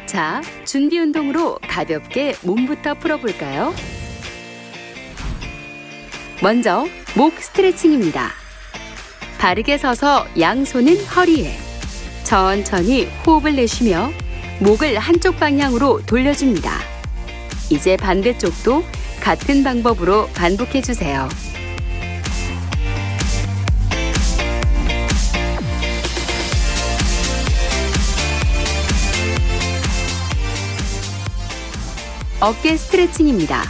자, 준비 운동으로 가볍게 몸부터 풀어볼까요? 먼저 목 스트레칭입니다. 바르게 서서 양손은 허리에 천천히 호흡을 내쉬며 목을 한쪽 방향으로 돌려줍니다. 이제 반대쪽도 같은 방법으로 반복해주세요. 어깨 스트레칭입니다.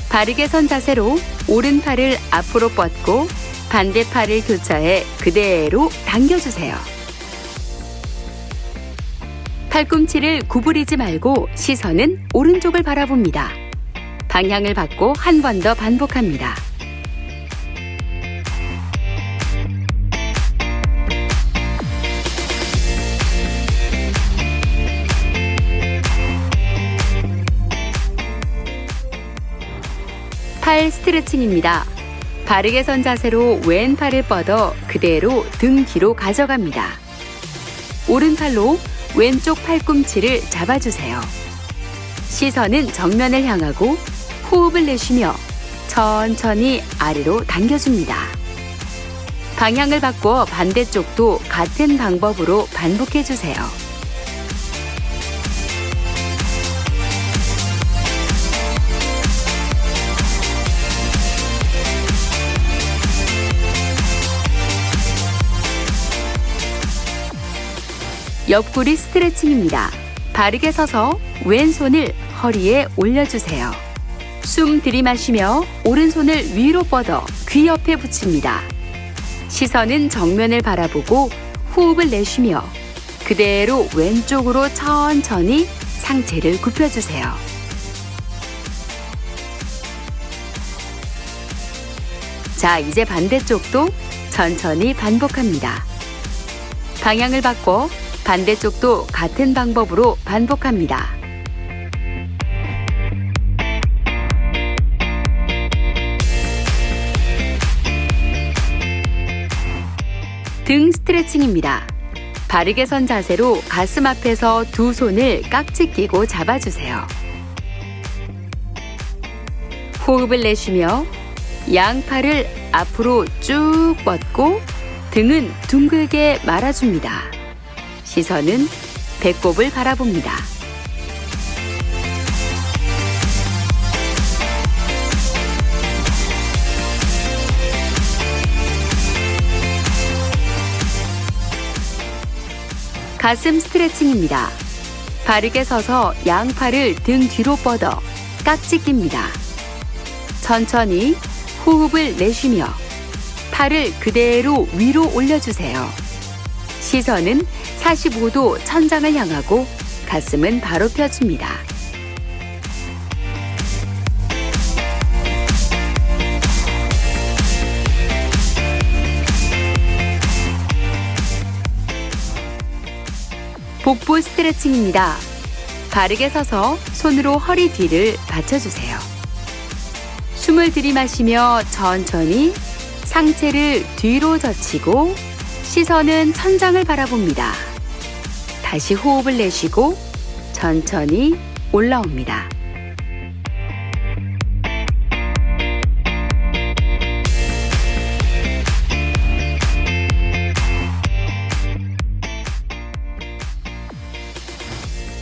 바르게 선 자세로 오른팔을 앞으로 뻗고 반대팔을 교차해 그대로 당겨주세요. 팔꿈치를 구부리지 말고 시선은 오른쪽을 바라봅니다. 방향을 바꿔 한 번 더 반복합니다. 팔 스트레칭입니다. 바르게 선 자세로 왼팔을 뻗어 그대로 등 뒤로 가져갑니다. 오른팔로 왼쪽 팔꿈치를 잡아주세요. 시선은 정면을 향하고 호흡을 내쉬며 천천히 아래로 당겨줍니다. 방향을 바꿔 반대쪽도 같은 방법으로 반복해주세요. 옆구리 스트레칭입니다. 바르게 서서 왼손을 허리에 올려주세요. 숨 들이마시며 오른손을 위로 뻗어 귀 옆에 붙입니다. 시선은 정면을 바라보고 호흡을 내쉬며 그대로 왼쪽으로 천천히 상체를 굽혀주세요. 자, 이제 반대쪽도 천천히 반복합니다. 방향을 바꿔 반대쪽도 같은 방법으로 반복합니다. 등 스트레칭입니다. 바르게 선 자세로 가슴 앞에서 두 손을 깍지 끼고 잡아주세요. 호흡을 내쉬며 양팔을 앞으로 쭉 뻗고 등은 둥글게 말아줍니다. 시선은 배꼽을 바라봅니다. 가슴 스트레칭입니다. 바르게 서서 양팔을 등 뒤로 뻗어 깍지 낍니다. 천천히 호흡을 내쉬며 팔을 그대로 위로 올려주세요. 시선은 45도 천장을 향하고 가슴은 바로 펴줍니다. 복부 스트레칭입니다. 바르게 서서 손으로 허리 뒤를 받쳐주세요. 숨을 들이마시며 천천히 상체를 뒤로 젖히고 시선은 천장을 바라봅니다. 다시 호흡을 내쉬고 천천히 올라옵니다.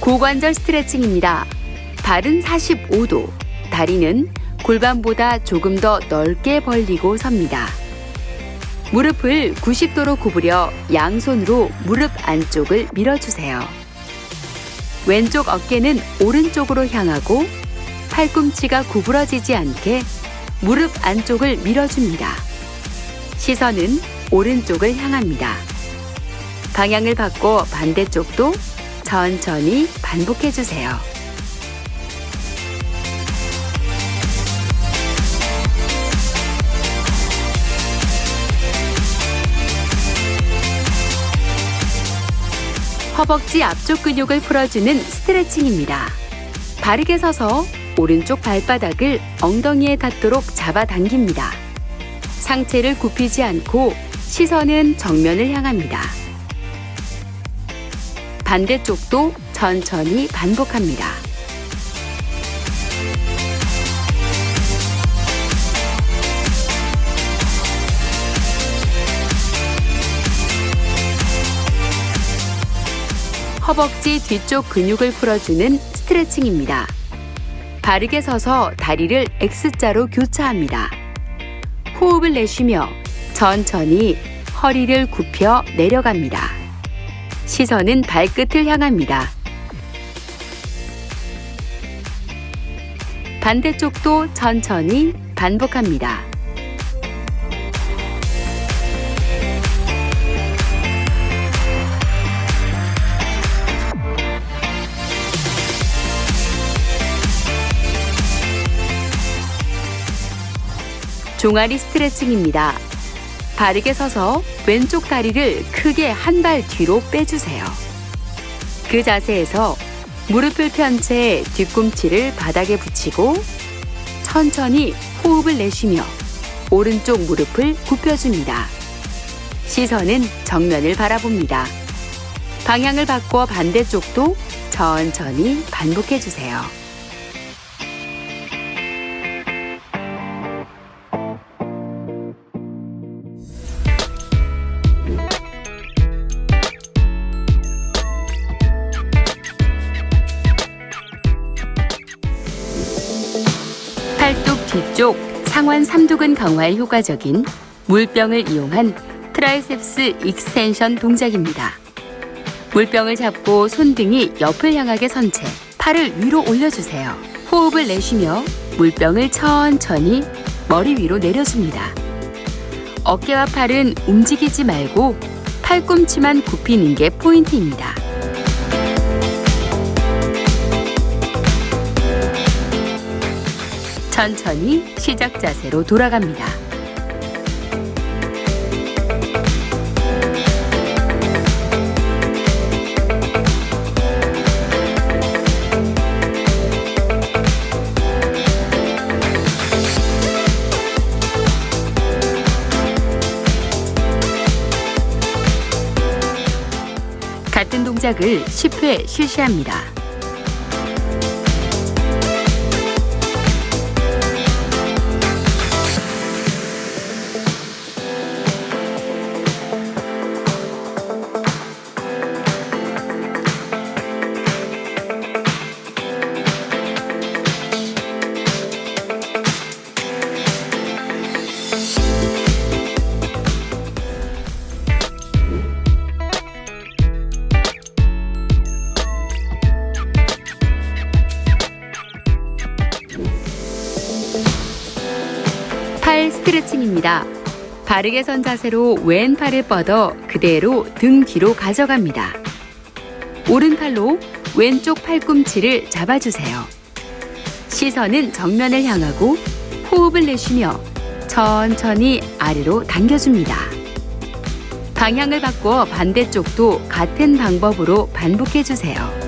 고관절 스트레칭입니다. 발은 45도, 다리는 골반보다 조금 더 넓게 벌리고 섭니다. 무릎을 90도로 구부려 양손으로 무릎 안쪽을 밀어주세요. 왼쪽 어깨는 오른쪽으로 향하고 팔꿈치가 구부러지지 않게 무릎 안쪽을 밀어줍니다. 시선은 오른쪽을 향합니다. 방향을 바꿔 반대쪽도 천천히 반복해주세요. 허벅지 앞쪽 근육을 풀어주는 스트레칭입니다. 바르게 서서 오른쪽 발바닥을 엉덩이에 닿도록 잡아당깁니다. 상체를 굽히지 않고 시선은 정면을 향합니다. 반대쪽도 천천히 반복합니다. 허벅지 뒤쪽 근육을 풀어주는 스트레칭입니다. 바르게 서서 다리를 X자로 교차합니다. 호흡을 내쉬며 천천히 허리를 굽혀 내려갑니다. 시선은 발끝을 향합니다. 반대쪽도 천천히 반복합니다. 종아리 스트레칭입니다. 바르게 서서 왼쪽 다리를 크게 한 발 뒤로 빼주세요. 그 자세에서 무릎을 편 채 뒤꿈치를 바닥에 붙이고 천천히 호흡을 내쉬며 오른쪽 무릎을 굽혀줍니다. 시선은 정면을 바라봅니다. 방향을 바꿔 반대쪽도 천천히 반복해주세요. 팔뚝 뒤쪽 상완 삼두근 강화에 효과적인 물병을 이용한 트라이셉스 익스텐션 동작입니다. 물병을 잡고 손등이 옆을 향하게 선 채 팔을 위로 올려주세요. 호흡을 내쉬며 물병을 천천히 머리 위로 내려줍니다. 어깨와 팔은 움직이지 말고 팔꿈치만 굽히는 게 포인트입니다. 천천히 시작 자세로 돌아갑니다. 같은 동작을 10회 실시합니다. 팔 스트레칭입니다. 바르게 선 자세로 왼팔을 뻗어 그대로 등 뒤로 가져갑니다. 오른팔로 왼쪽 팔꿈치를 잡아주세요. 시선은 정면을 향하고 호흡을 내쉬며 천천히 아래로 당겨줍니다. 방향을 바꿔 반대쪽도 같은 방법으로 반복해주세요.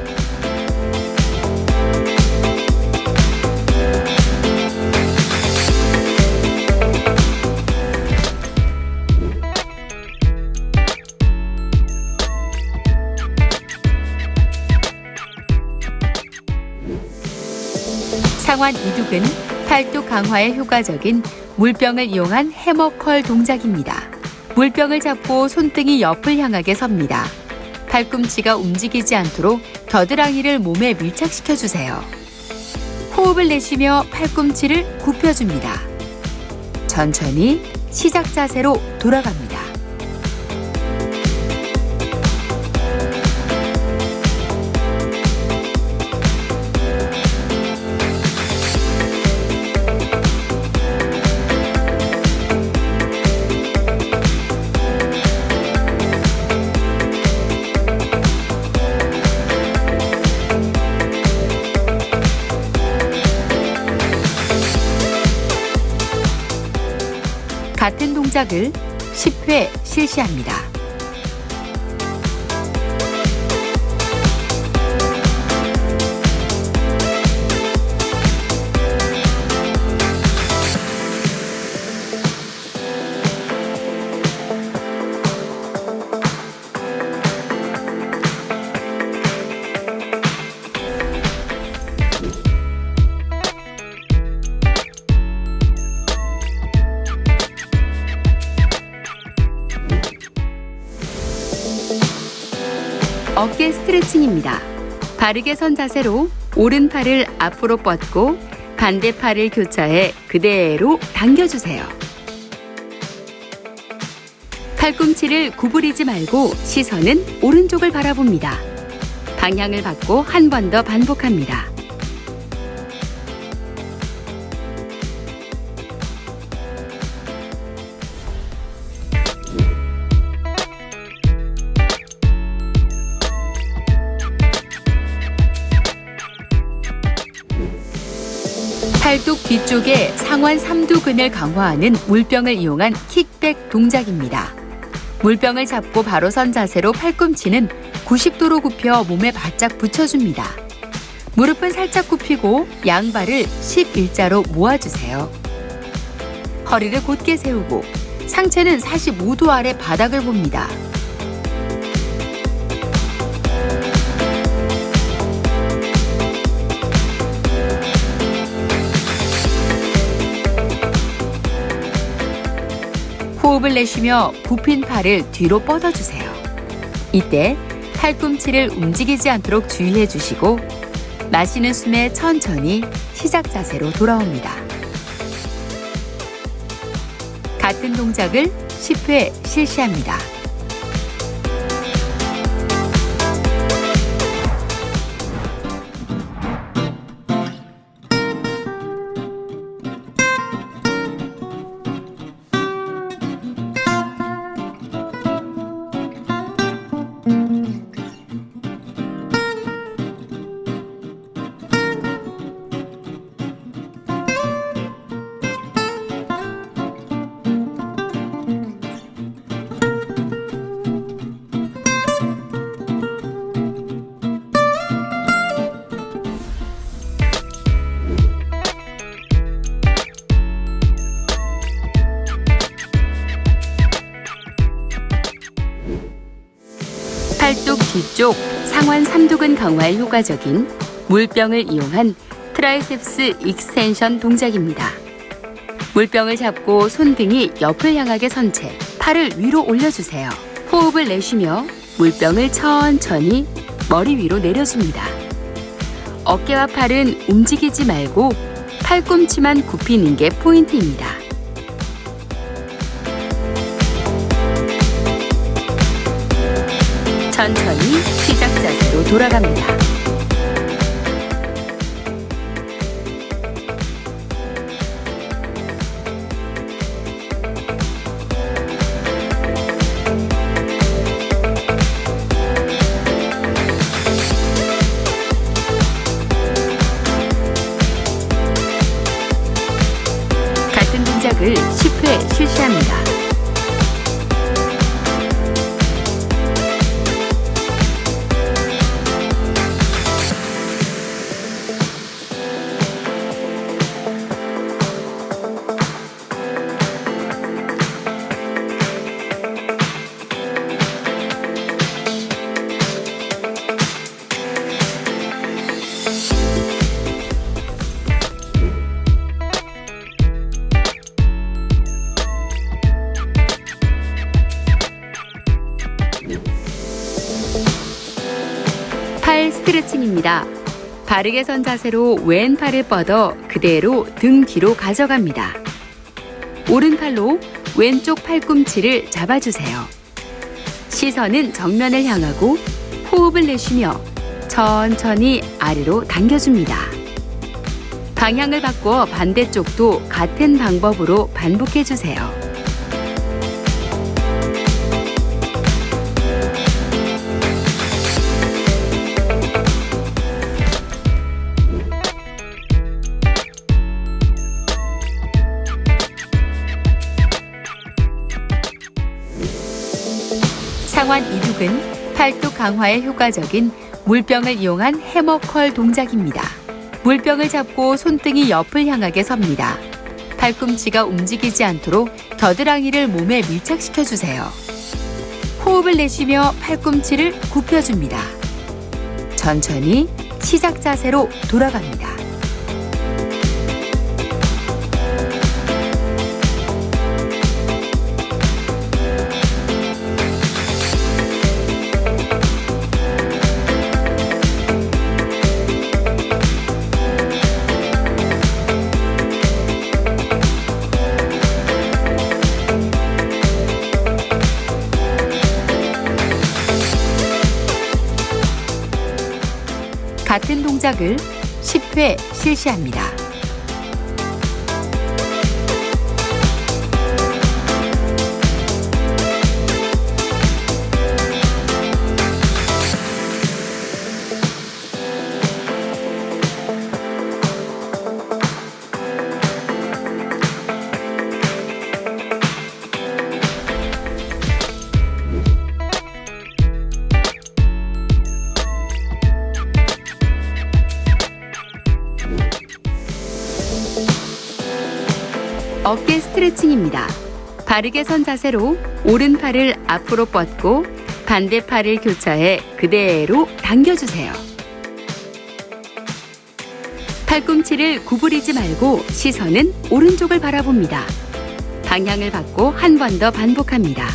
상완 이두근, 팔뚝 강화에 효과적인 물병을 이용한 해머컬 동작입니다. 물병을 잡고 손등이 옆을 향하게 섭니다. 팔꿈치가 움직이지 않도록 겨드랑이를 몸에 밀착시켜주세요. 호흡을 내쉬며 팔꿈치를 굽혀줍니다. 천천히 시작 자세로 돌아갑니다. 같은 동작을 10회 실시합니다. 어깨 스트레칭입니다. 바르게 선 자세로 오른팔을 앞으로 뻗고 반대팔을 교차해 그대로 당겨주세요. 팔꿈치를 구부리지 말고 시선은 오른쪽을 바라봅니다. 방향을 바꿔 한 번 더 반복합니다. 팔뚝 뒤쪽에 상완 삼두근을 강화하는 물병을 이용한 킥백 동작입니다. 물병을 잡고 바로 선 자세로 팔꿈치는 90도로 굽혀 몸에 바짝 붙여줍니다. 무릎은 살짝 굽히고 양발을 11자로 모아주세요. 허리를 곧게 세우고 상체는 45도 아래 바닥을 봅니다. 호흡을 내쉬며 굽힌 팔을 뒤로 뻗어주세요. 이때 팔꿈치를 움직이지 않도록 주의해 주시고 마시는 숨에 천천히 시작 자세로 돌아옵니다. 같은 동작을 10회 실시합니다. 팔뚝 뒤쪽 상완 삼두근 강화에 효과적인 물병을 이용한 트라이셉스 익스텐션 동작입니다. 물병을 잡고 손등이 옆을 향하게 선 채 팔을 위로 올려주세요. 호흡을 내쉬며 물병을 천천히 머리 위로 내려줍니다. 어깨와 팔은 움직이지 말고 팔꿈치만 굽히는 게 포인트입니다. 천천히 시작 자세로 돌아갑니다. 같은 동작을 10회 실시합니다. 팔 스트레칭입니다. 바르게 선 자세로 왼팔을 뻗어 그대로 등 뒤로 가져갑니다. 오른팔로 왼쪽 팔꿈치를 잡아주세요. 시선은 정면을 향하고 호흡을 내쉬며 천천히 아래로 당겨줍니다. 방향을 바꿔 반대쪽도 같은 방법으로 반복해주세요. 상완 이두근, 팔뚝 강화에 효과적인 물병을 이용한 해머컬 동작입니다. 물병을 잡고 손등이 옆을 향하게 섭니다. 팔꿈치가 움직이지 않도록 겨드랑이를 몸에 밀착시켜주세요. 호흡을 내쉬며 팔꿈치를 굽혀줍니다. 천천히 시작 자세로 돌아갑니다. 같은 동작을 10회 실시합니다. 어깨 스트레칭입니다. 바르게 선 자세로 오른팔을 앞으로 뻗고 반대팔을 교차해 그대로 당겨주세요. 팔꿈치를 구부리지 말고 시선은 오른쪽을 바라봅니다. 방향을 바꿔 한 번 더 반복합니다.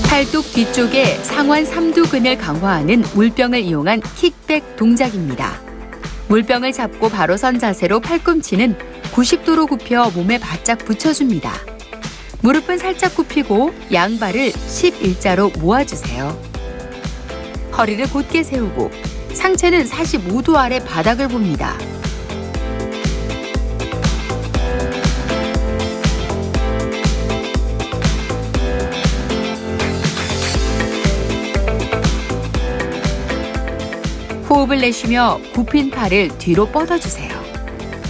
팔뚝 뒤쪽에 상완 삼두근을 강화하는 물병을 이용한 킥백 동작입니다. 물병을 잡고 바로 선 자세로 팔꿈치는 90도로 굽혀 몸에 바짝 붙여줍니다. 무릎은 살짝 굽히고 양발을 11자로 모아주세요. 허리를 곧게 세우고 상체는 45도 아래 바닥을 봅니다. 호흡을 내쉬며 굽힌 팔을 뒤로 뻗어주세요.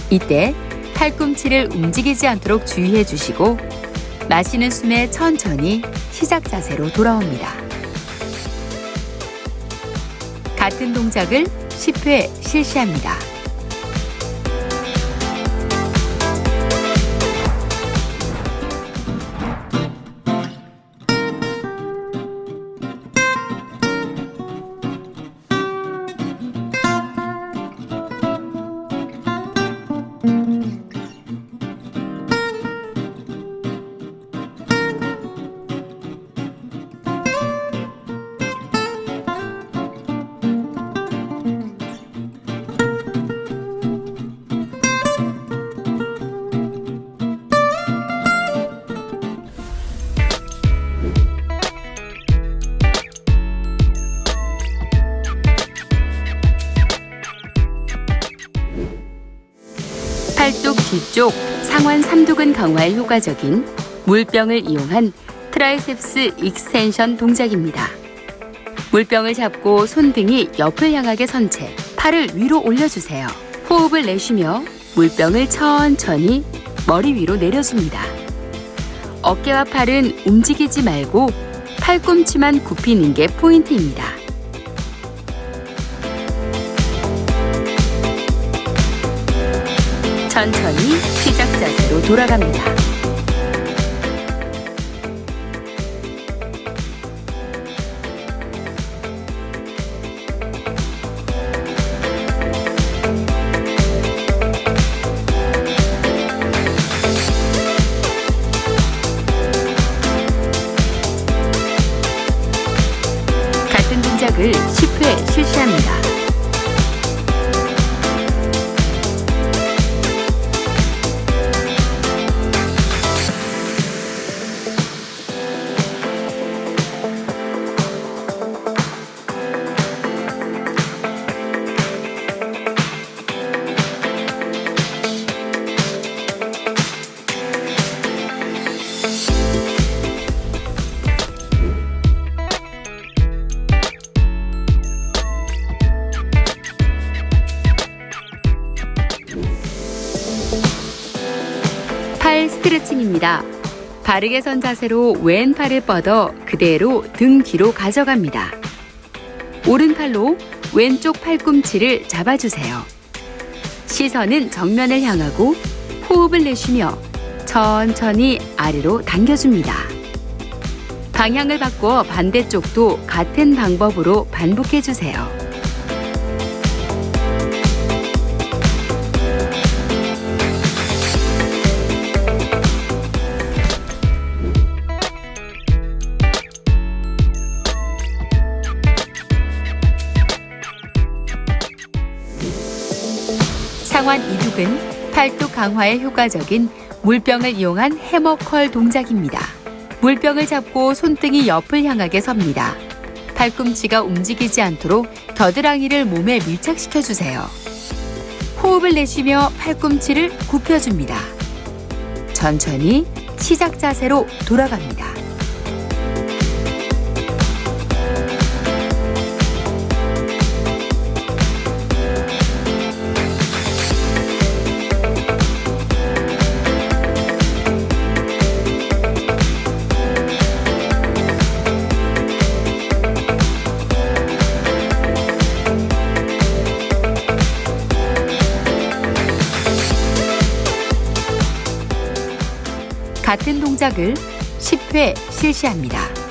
이때 팔꿈치를 움직이지 않도록 주의해 주시고 마시는 숨에 천천히 시작 자세로 돌아옵니다. 같은 동작을 10회 실시합니다. 팔뚝 뒤쪽 상완 삼두근 강화에 효과적인 물병을 이용한 트라이셉스 익스텐션 동작입니다. 물병을 잡고 손등이 옆을 향하게 선 채 팔을 위로 올려주세요. 호흡을 내쉬며 물병을 천천히 머리 위로 내려줍니다. 어깨와 팔은 움직이지 말고 팔꿈치만 굽히는 게 포인트입니다. 천천히 시작 자세로 돌아갑니다. 같은 동작을 10회 실시합니다. 팔 스트레칭입니다. 바르게 선 자세로 왼팔을 뻗어 그대로 등 뒤로 가져갑니다. 오른팔로 왼쪽 팔꿈치를 잡아주세요. 시선은 정면을 향하고 호흡을 내쉬며 천천히 아래로 당겨줍니다. 방향을 바꿔 반대쪽도 같은 방법으로 반복해주세요. 상완 이두근, 팔뚝 강화에 효과적인 물병을 이용한 해머컬 동작입니다. 물병을 잡고 손등이 옆을 향하게 섭니다. 팔꿈치가 움직이지 않도록 겨드랑이를 몸에 밀착시켜주세요. 호흡을 내쉬며 팔꿈치를 굽혀줍니다. 천천히 시작 자세로 돌아갑니다. 같은 동작을 10회 실시합니다.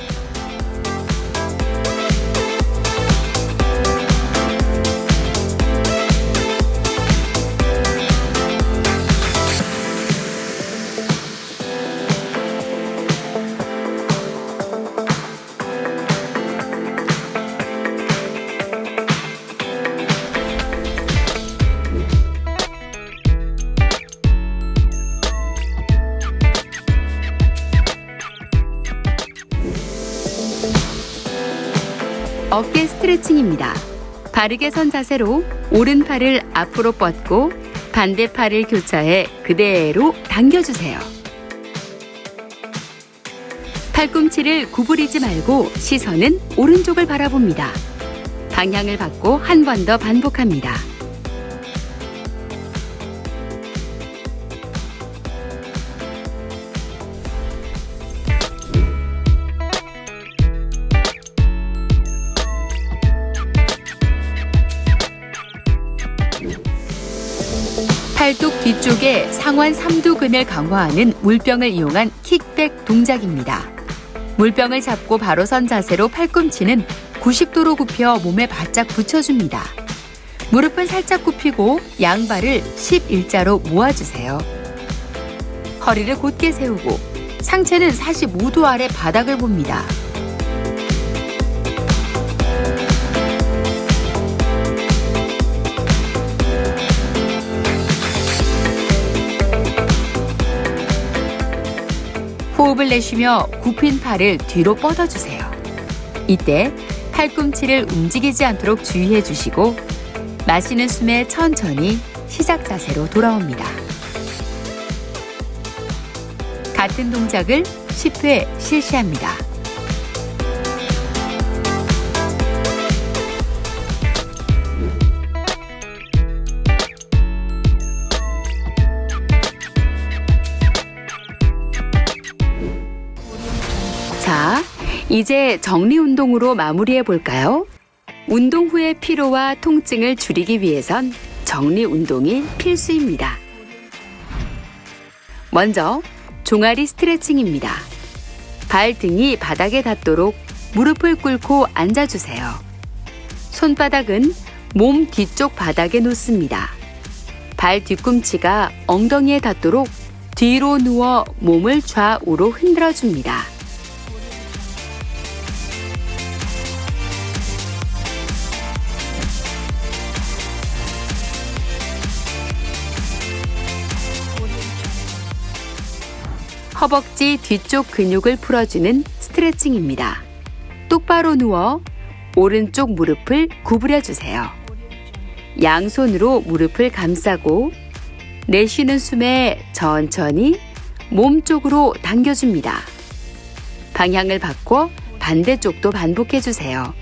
어깨 스트레칭입니다. 바르게 선 자세로 오른팔을 앞으로 뻗고 반대팔을 교차해 그대로 당겨주세요. 팔꿈치를 구부리지 말고 시선은 오른쪽을 바라봅니다. 방향을 바꿔 한 번 더 반복합니다. 팔뚝 뒤쪽에 상완 삼두근을 강화하는 물병을 이용한 킥백 동작입니다. 물병을 잡고 바로 선 자세로 팔꿈치는 90도로 굽혀 몸에 바짝 붙여줍니다. 무릎은 살짝 굽히고 양발을 11자로 모아주세요. 허리를 곧게 세우고 상체는 45도 아래 바닥을 봅니다. 호흡을 내쉬며 굽힌 팔을 뒤로 뻗어주세요. 이때 팔꿈치를 움직이지 않도록 주의해 주시고 마시는 숨에 천천히 시작 자세로 돌아옵니다. 같은 동작을 10회 실시합니다. 자, 이제 정리 운동으로 마무리해 볼까요? 운동 후의 피로와 통증을 줄이기 위해선 정리 운동이 필수입니다. 먼저 종아리 스트레칭입니다. 발등이 바닥에 닿도록 무릎을 꿇고 앉아주세요. 손바닥은 몸 뒤쪽 바닥에 놓습니다. 발 뒤꿈치가 엉덩이에 닿도록 뒤로 누워 몸을 좌우로 흔들어줍니다. 허벅지 뒤쪽 근육을 풀어주는 스트레칭입니다. 똑바로 누워 오른쪽 무릎을 구부려 주세요. 양손으로 무릎을 감싸고 내쉬는 숨에 천천히 몸 쪽으로 당겨줍니다. 방향을 바꿔 반대쪽도 반복해 주세요.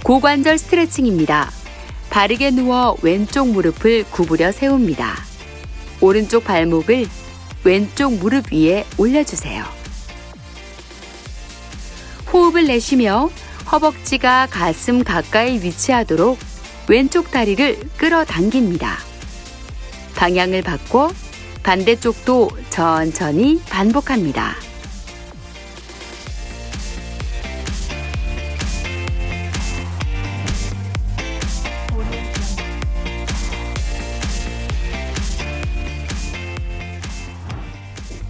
고관절 스트레칭입니다. 바르게 누워 왼쪽 무릎을 구부려 세웁니다. 오른쪽 발목을 왼쪽 무릎 위에 올려주세요. 호흡을 내쉬며 허벅지가 가슴 가까이 위치하도록 왼쪽 다리를 끌어당깁니다. 방향을 바꿔 반대쪽도 천천히 반복합니다.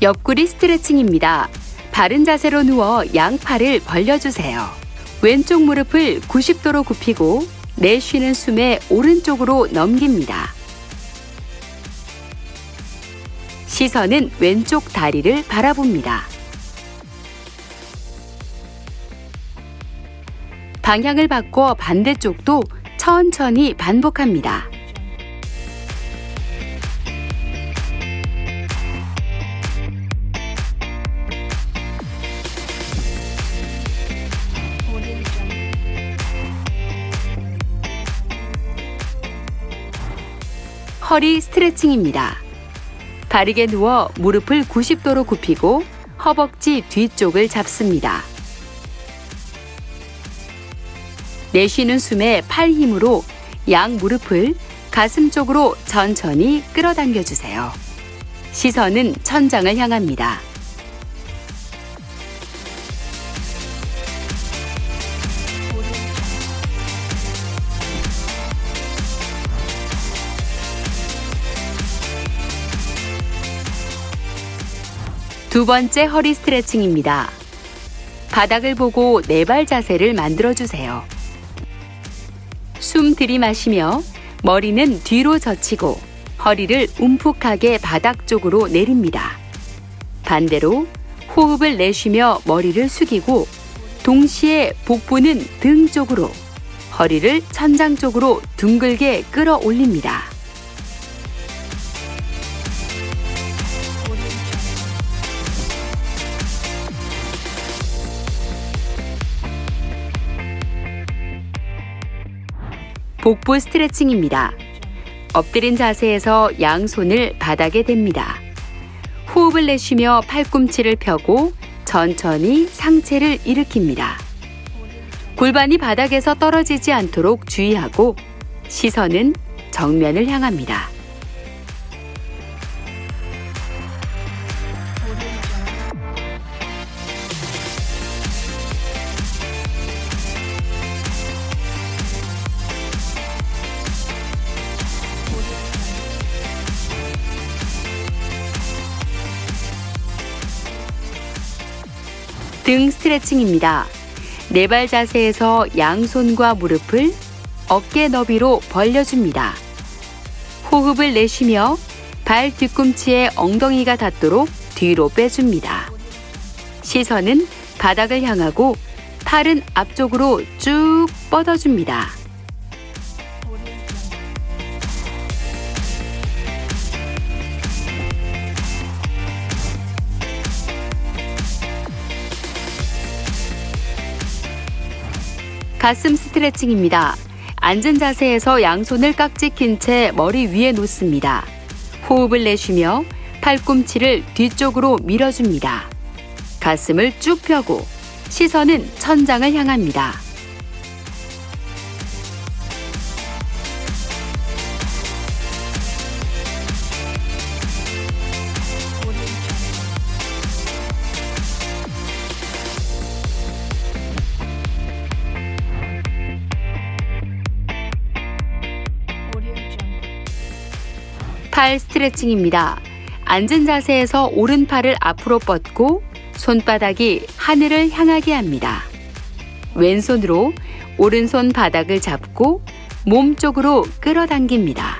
옆구리 스트레칭입니다. 바른 자세로 누워 양팔을 벌려주세요. 왼쪽 무릎을 90도로 굽히고 내쉬는 숨에 오른쪽으로 넘깁니다. 시선은 왼쪽 다리를 바라봅니다. 방향을 바꿔 반대쪽도 천천히 반복합니다. 허리 스트레칭입니다. 바르게 누워 무릎을 90도로 굽히고 허벅지 뒤쪽을 잡습니다. 내쉬는 숨에 팔 힘으로 양 무릎을 가슴 쪽으로 천천히 끌어당겨 주세요. 시선은 천장을 향합니다. 두 번째 허리 스트레칭입니다. 바닥을 보고 네 발 자세를 만들어주세요. 숨 들이마시며 머리는 뒤로 젖히고 허리를 움푹하게 바닥 쪽으로 내립니다. 반대로 호흡을 내쉬며 머리를 숙이고 동시에 복부는 등 쪽으로, 허리를 천장 쪽으로 둥글게 끌어올립니다. 복부 스트레칭입니다. 엎드린 자세에서 양손을 바닥에 댑니다. 호흡을 내쉬며 팔꿈치를 펴고 천천히 상체를 일으킵니다. 골반이 바닥에서 떨어지지 않도록 주의하고 시선은 정면을 향합니다. 등 스트레칭입니다. 네 발 자세에서 양손과 무릎을 어깨 너비로 벌려줍니다. 호흡을 내쉬며 발 뒤꿈치에 엉덩이가 닿도록 뒤로 빼줍니다. 시선은 바닥을 향하고 팔은 앞쪽으로 쭉 뻗어줍니다. 가슴 스트레칭입니다. 앉은 자세에서 양손을 깍지 낀 채 머리 위에 놓습니다. 호흡을 내쉬며 팔꿈치를 뒤쪽으로 밀어줍니다. 가슴을 쭉 펴고 시선은 천장을 향합니다. 팔 스트레칭입니다. 앉은 자세에서 오른팔을 앞으로 뻗고 손바닥이 하늘을 향하게 합니다. 왼손으로 오른손 바닥을 잡고 몸 쪽으로 끌어당깁니다.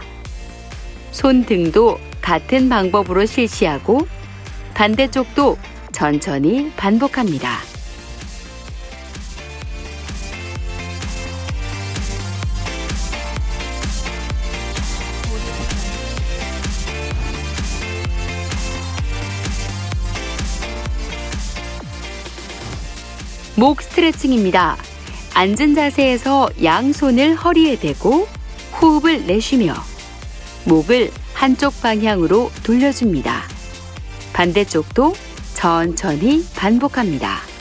손등도 같은 방법으로 실시하고 반대쪽도 천천히 반복합니다. 목 스트레칭입니다. 앉은 자세에서 양손을 허리에 대고 호흡을 내쉬며 목을 한쪽 방향으로 돌려줍니다. 반대쪽도 천천히 반복합니다.